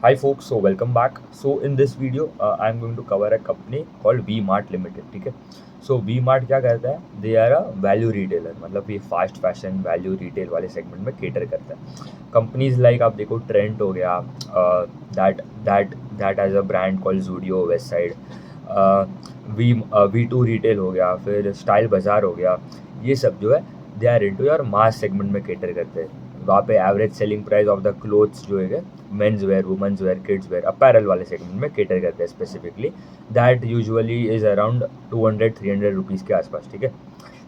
Hi folks, so welcome back. So in this video, I'm going to cover a company called V-Mart Limited. ठीक है. So V-Mart क्या करता है? They are a value retailer. मतलब ये fast fashion value retail वाले segment में cater करता है. कंपनीज लाइक आप देखो ट्रेंट हो गया, that as a brand called Zudio, Westside, V2 retail हो गया, फिर स्टाइल बाजार हो गया. ये सब जो है they are into your mass segment में केटर करते हैं. वहाँ पे average selling price of the clothes जो है men's wear, women's wear, kids wear, apparel वाले सेगमेंट में केटर करते हैं specifically. That usually is around 200-300 rupees के आसपास. ठीक है.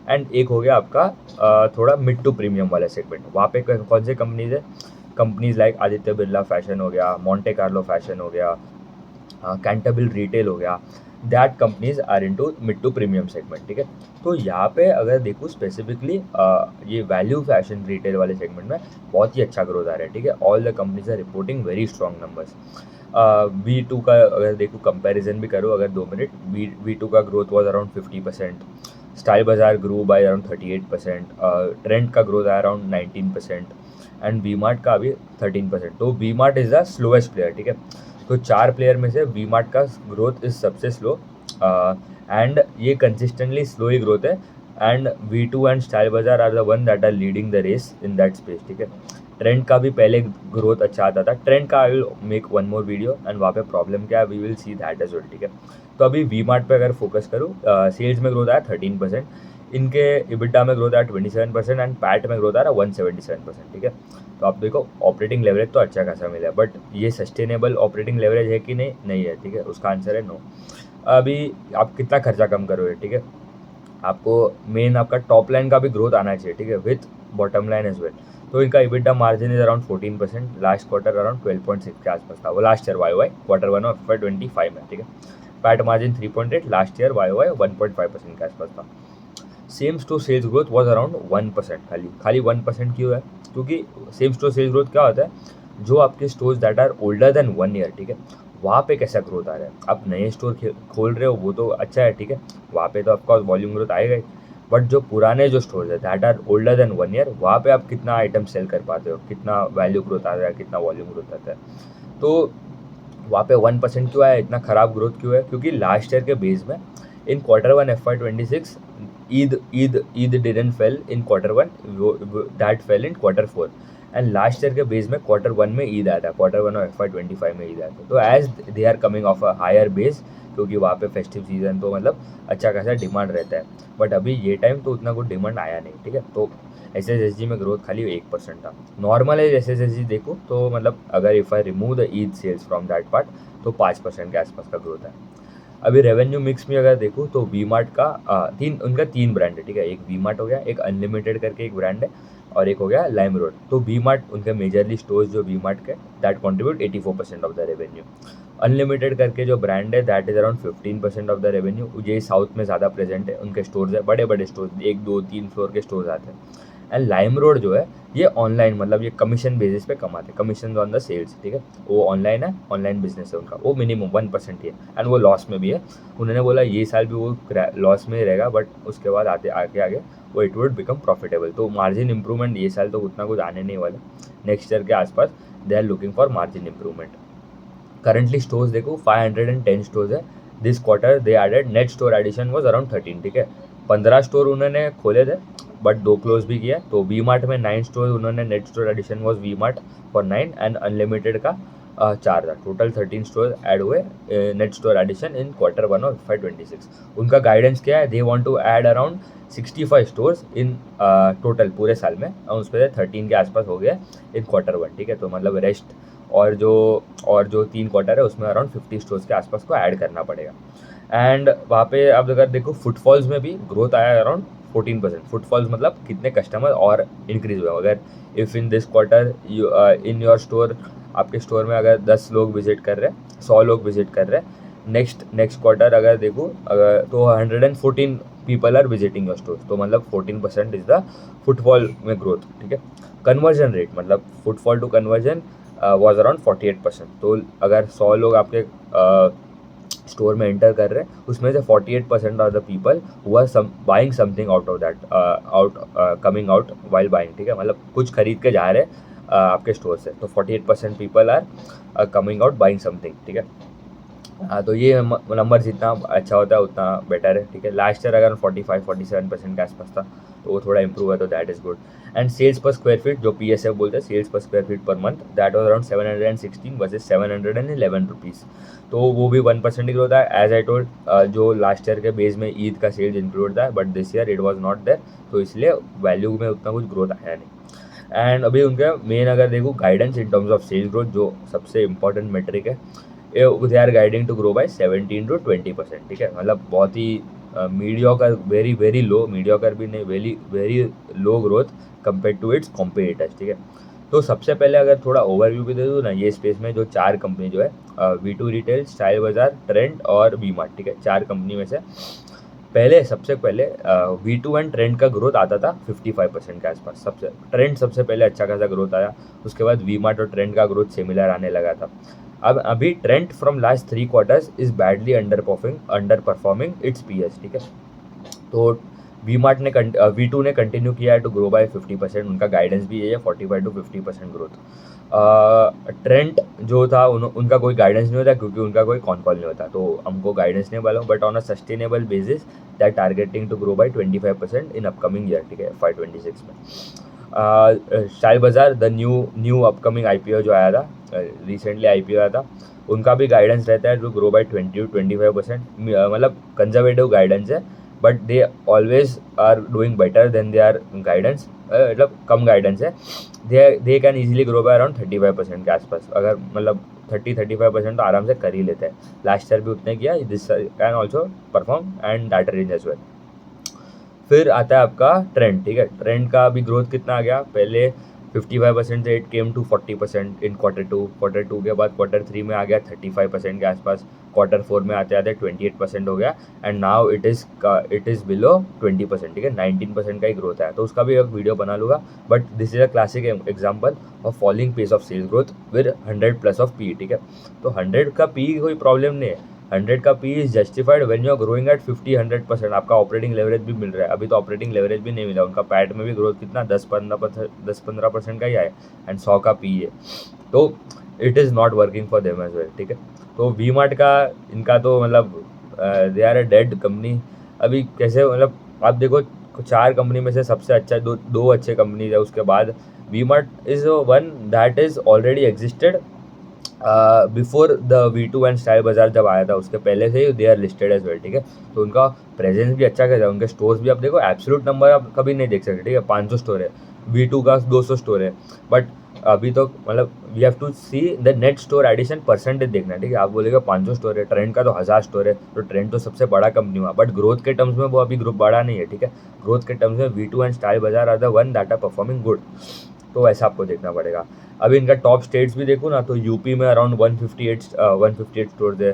एंड एक हो गया आपका थोड़ा मिड टू प्रीमियम वाला सेगमेंट. वहाँ पे कौन से कंपनीज है? Companies like Aditya Birla fashion हो गया, मॉन्टे कार्लो फैशन हो गया, कैंटाबिल रिटेल हो गया. That companies are into mid to premium segment. ठीक है. तो यहाँ पे अगर देखूँ स्पेसिफिकली ये वैल्यू फैशन रिटेल वाले सेगमेंट में बहुत ही अच्छा ग्रोथ आ रहा है. ठीक है. All the companies are reporting very strong numbers. V2 का अगर देखूँ कंपैरिजन भी करूँ अगर 2 मिनट, V2 का ग्रोथ वॉज अराउंड 50%, स्टाइल बाजार ग्रो बाय अराउंड 38%, ट्रेंड का ग्रोथ आया अराउंड 19% एंड V-Mart का अभी 13%. तो V-Mart is the slowest player. ठीक है. तो 4 प्लेयर में से V-Mart का ग्रोथ इज सबसे स्लो एंड ये कंसिस्टेंटली स्लो ही ग्रोथ है. And V2 and style Bazaar are the one that are leading the race in that space. ठीक है. ट्रेंड का भी पहले ग्रोथ अच्छा आता था. ट्रेंड का I will make one more video and वहाँ पे प्रॉब्लम क्या है we will see that as well. ठीक है. तो अभी V-Mart पे अगर फोकस करूँ, सेल्स में ग्रोथ आया 13%, इनके EBITDA में ग्रोथ आया 27% एंड पैट में ग्रोथ आ रहा 177%. ठीक है. तो आप देखो ऑपरेटिंग लेवरेज तो अच्छा खासा मिला है, बट ये सस्टेनेबल ऑपरेटिंग लेवरेज है कि नहीं है. ठीक है. उसका आंसर है नो. अभी आप कितना खर्चा कम करोगे. ठीक है. आपको मेन आपका टॉप लाइन का भी ग्रोथ आना चाहिए. ठीक है. With bottom line as well. तो इनका EBITDA margin is around 14%, last quarter around 12.6 के आसपास था. वो last year Y Q1 of FY25 में. ठीक है. PAT margin 3.8, last year Y 1.5% के आसपास था. Same store sales growth was around 1%. खाली 1% क्यों है? क्योंकि सेम स्टोर सेल्स ग्रोथ क्या होता है, जो आपके stores that are older than 1 year. ठीक है. वहाँ पे कैसा ग्रोथ आ रहा है. आप नए स्टोर खोल रहे हो वो तो अच्छा है. ठीक है. वहाँ पे तो आपका वॉल्यूम ग्रोथ आएगा ही. बट जो पुराने जो स्टोर्स है that are older than 1 year, वहाँ पे आप कितना आइटम सेल कर पाते हो, कितना वैल्यू ग्रोथ आता है, कितना वॉल्यूम ग्रोथ आता है. तो वहाँ पे 1% क्यों आया, इतना ख़राब ग्रोथ क्यों है? क्योंकि लास्ट ईयर के बेस में इन Q1 FY26 Eid didn't fail in Q1, that fell in Q4. And last year के बेस में Q1 में ईद आया था, Q1 ऑफ FY25 में ईद आया था. तो as they are coming off a higher base, क्योंकि वहाँ पे फेस्टिव सीजन तो मतलब अच्छा खासा डिमांड रहता है. बट अभी ये टाइम तो उतना कुछ डिमांड आया नहीं. ठीक है. तो SSSG में ग्रोथ खाली 1% था. नॉर्मल है SSSG देखो तो मतलब अगर if I remove the Eid sales from that part तो 5% के आसपास का ग्रोथ है. अभी रेवेन्यू मिक्स में अगर देखूँ तो V-Mart का उनका 3 ब्रांड है. ठीक है. एक V-Mart हो गया, एक अनलिमिटेड करके एक ब्रांड है, और एक हो गया लाइम रोड. तो V-Mart उनके मेजरली स्टोर्स जो V-Mart के that contribute 84% of the revenue. Unlimited करके जो ब्रांड है that is around 15% of the revenue. ये साउथ में ज़्यादा प्रेजेंट है. उनके स्टोर्स है बड़े बड़े स्टोर्स, 1 2 3 फ्लोर के स्टोर्स आते हैं. एंड लाइम रोड जो है ये ऑनलाइन मतलब ये कमीशन बेसिस पे कमाते हैं, कमीशन ऑन द सेल्स. ठीक है. वो ऑनलाइन है, ऑनलाइन बिजनेस है उनका. वो मिनिमम 1% ही है एंड वो लॉस में भी है. उन्होंने बोला ये साल भी वो लॉस में ही रहेगा, बट उसके बाद आगे वो इट वुड बिकम प्रॉफिटेबल. तो मार्जिन इंप्रूवमेंट ये साल तो उतना कुछ आने नहीं वाला. नेक्स्ट ईयर के आसपास they are looking for margin improvement. Currently stores देखो 510 स्टोर्स है. This quarter they added net store addition was around 13. ठीक है. 15 स्टोर उन्होंने खोले थे बट 2 क्लोज भी किया. तो V-Mart में 9 स्टोर उन्होंने net store addition was V-Mart for 9 and Unlimited का 4 था. टोटल 13 स्टोर ऐड हुए net store addition in Q1 of FY26. उनका गाइडेंस क्या है? They want to add around 65 stores in total पूरे साल में, और उस पर 13 के आसपास हो गया इन Q1. ठीक है. तो मतलब रेस्ट और जो 3 क्वार्टर है उसमें अराउंड 50 स्टोर्स के आसपास को ऐड करना पड़ेगा. एंड वहाँ पे आप अगर देखो फुटफॉल्स में भी ग्रोथ आया अराउंड 14%. फुटफॉल्स मतलब कितने कस्टमर और इंक्रीज हुए. अगर if in this quarter in your store, आपके स्टोर में अगर 10 लोग विजिट कर रहे हैं, 100 लोग विजिट कर रहे हैं, नेक्स्ट क्वार्टर अगर देखो अगर तो 114 people are visiting your store. तो मतलब 14% इज द फुटफॉल में ग्रोथ. ठीक है. कन्वर्जन रेट मतलब footfall to conversion was around 48%. तो अगर 100 लोग आपके स्टोर में एंटर कर रहे हैं, उसमें से 48% of the people who are buying something out of that, coming out while buying. ठीक है. मतलब कुछ खरीद के जा रहे हैं आपके स्टोर से। तो 48% people are coming out buying something, ठीक है। हाँ, तो ये नंबर जितना अच्छा होता है उतना बेटर है, ठीक है। लास्ट ईयर अगर 45-47% के आसपास था, तो वो थोड़ा इंप्रूव है, तो that is good. And sales per square feet, जो PSF बोलते हैं, sales per square feet per month, that was around 716 versus 711 rupees. तो वो भी 1% ही ग्रोथ है। एज आई टोल्ड, जो लास्ट ईयर के बेस में ईद का सेल्स इंक्लूड था, but this year it was not there, तो इसलिए वैल्यू में उतना कुछ ग्रोथ आया नहीं। एंड अभी उनका मेन अगर देखो guidance in terms of sales growth, जो सबसे इंपॉर्टेंट मेट्रिक है, they are guiding to grow by 17 to 20%, ठीक है। मतलब बहुत ही mediocre, very very low, mediocre भी नहीं, very very low growth compare to its competitors, ठीक है। तो सबसे पहले अगर थोड़ा ओवरव्यू भी दे दूँ ना, ये स्पेस में जो 4 कंपनी जो है, V2 रिटेल, स्टाइल बाजार, ट्रेंड और वी मार्ट, ठीक है। 4 कंपनी में से सबसे पहले V2 एंड ट्रेंड का ग्रोथ आता था 55% के आसपास। ट्रेंड सबसे पहले अच्छा खासा ग्रोथ आया, उसके बाद वी मार्ट और ट्रेंड का ग्रोथ सिमिलर आने लगा था। अब अभी trend from last 3 quarters is badly under performing it's PS, ठीक है। तो V2 ने कंटिन्यू किया है टू ग्रो बाय 50%, उनका गाइडेंस भी यही है 45 to 50% ग्रोथ। ट्रेंड जो था उनका कोई गाइडेंस नहीं होता, क्योंकि उनका कोई कॉन कॉल नहीं होता, तो हमको गाइडेंस नहीं वाला, but on a sustainable basis they are targeting to grow by 25% in upcoming year, ठीक है, FY26 में। स्टाइल बाजार, द न्यू अपकमिंग IPO जो आया था, रिसेंटली IPO आया था, उनका भी गाइडेंस रहता है टू ग्रो बाय 20 to 25%, मतलब कंजर्वेटिव गाइडेंस है, but they always are doing better than they are guidance, मतलब कम गाइडेंस है। They can easily grow by around 35% के आसपास, अगर मतलब 30-35% तो आराम से कर ही लेते हैं। लास्ट ईयर भी उतने किया, this can also perform and that range as well. फिर आता है आपका ट्रेंड, ठीक है। ट्रेंड का भी ग्रोथ कितना आ गया, पहले 55% से it came to 40% in quarter two के बाद क्वार्टर 3 में आ गया 35% के आसपास, क्वार्टर 4 में आते आते 28% हो गया, and now it is below 20%, ठीक है। 19% का ही ग्रोथ है, तो उसका भी एक वीडियो बना लूँगा, but this is a classic example of falling pace of sales growth with 100+ of PE, ठीक है। तो 100 का PE कोई प्रॉब्लम नहीं है, 100 का PE is justified when you are growing at 50-100%, आपका ऑपरेटिंग लेवरेज भी मिल रहा है। अभी तो ऑपरेटिंग लेवरेज भी नहीं मिला, उनका पैट में भी ग्रोथ कितना 10-15% का ही आया, एंड 100 का PE है, तो it is not working for them as well, ठीक है। तो वी मार्ट का, इनका तो मतलब they are a dead company. अभी कैसे, मतलब आप देखो 4 कंपनी में से सबसे अच्छा दो अच्छे कंपनीज है, उसके बाद V Mart is one that is already existed before the V2 and style Bazaar जब आया था, उसके पहले से ही they are listed as well, ठीक है। तो उनका प्रेजेंस भी अच्छा खासा है, उनके स्टोर्स भी आप देखो, एब्सोल्यूट नंबर आप कभी नहीं देख सकते, ठीक है। 500 स्टोर है, V2 का 200 स्टोर है, बट अभी तो मतलब we have to see the net store addition percentage देखना है, ठीक है। आप बोलेगा 500 स्टोर है, ट्रेंड का तो 1000 स्टोर है, तो ट्रेंड तो सबसे बड़ा कंपनी हुआ, बट ग्रोथ के टर्म्स में वो अभी ग्रुप बड़ा नहीं है, ठीक है। ग्रोथ के टर्म्स में V2 and style Bazaar are the one that are performing good, तो ऐसा आपको देखना पड़ेगा। अभी इनका टॉप स्टेट्स भी देखो ना, तो यूपी में अराउंड 158 स्टोर्स है,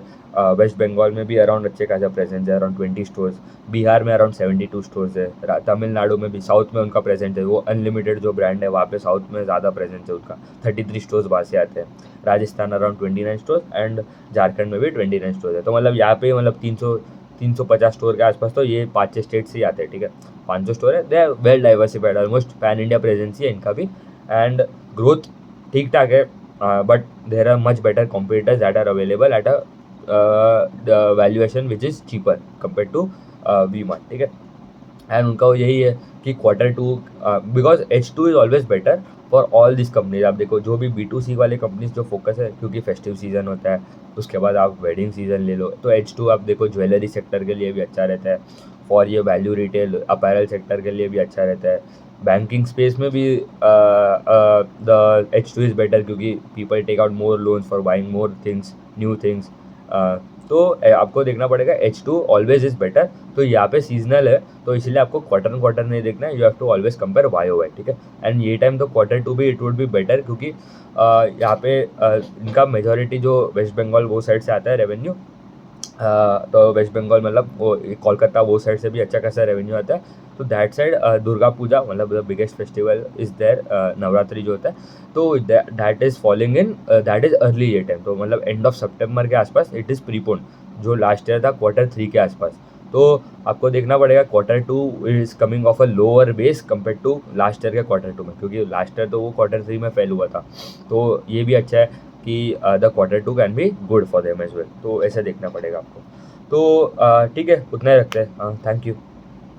वेस्ट बंगाल में भी अराउंड अच्छे खासा प्रेजेंस है, अराउंड 20 स्टोर्स, बिहार में अराउंड 72 स्टोर्स है, तमिलनाडु में भी, साउथ में उनका प्रेजेंस है, वो अनलिमिटेड जो ब्रांड है वहाँ पे साउथ में ज़्यादा प्रेजेंस है उसका, 33 स्टोर्स वहाँ से आते हैं। Rajasthan around 29 stores, and Jharkhand में भी 29 स्टोर्स है, तो मतलब यहाँ पे मतलब 350 स्टोर के आसपास तो ये 5-6 स्टेट से ही आते हैं, ठीक है। 500 स्टोर है, they are well diversified, almost pan India presence ही है इनका भी, एंड ग्रोथ ठीक ठाक है, but there are much better competitors that are available at the valuation which is cheaper compare to V Mart, ठीक है। एंड उनका वो यही है कि Q2, because H2 is always better for all this companies. आप देखो जो भी B2C वाले कंपनीज जो फोकस है, क्योंकि फेस्टिव सीजन होता है, उसके बाद आप वेडिंग सीजन ले लो, तो H2 आप देखो ज्वेलरी सेक्टर के लिए भी अच्छा रहता है, फॉर ये वैल्यू रिटेल अपैरल सेक्टर के लिए भी अच्छा रहता है, बैंकिंग स्पेस में भी द H2 इज़ बेटर, क्योंकि people take out more loans for buying more things, new things, तो आपको देखना पड़ेगा H2 ऑलवेज इज़ बेटर। तो यहाँ पे सीजनल है, तो इसलिए आपको क्वार्टर नहीं देखना है, you have to always compare YOY, ठीक है। एंड ये टाइम तो Q2 भी इट वुड बी बेटर, क्योंकि यहाँ पे इनका मेजॉरिटी जो वेस्ट बंगाल वो साइड से आता है रेवेन्यू, तो वेस्ट बंगाल मतलब वो कोलकाता वो साइड से भी अच्छा खासा रेवेन्यू आता है, तो दैट साइड दुर्गा पूजा मतलब the biggest festival is there, Navratri जो होता है, तो that is falling in that is early ये टाइम, तो मतलब एंड ऑफ सितंबर के आसपास इट इज़ प्रीपोन, जो लास्ट ईयर था Q3 के आसपास, तो आपको देखना पड़ेगा quarter 2 is coming off a lower base compare to last year के क्वार्टर 2 में, क्योंकि लास्ट ईयर तो वो क्वार्टर 3 में फेल हुआ था। तो ये भी अच्छा है कि the quarter 2 can be good for them as well, तो ऐसे देखना पड़ेगा आपको। तो ठीक है, उतना ही रखते हैं। हाँ, थैंक यू।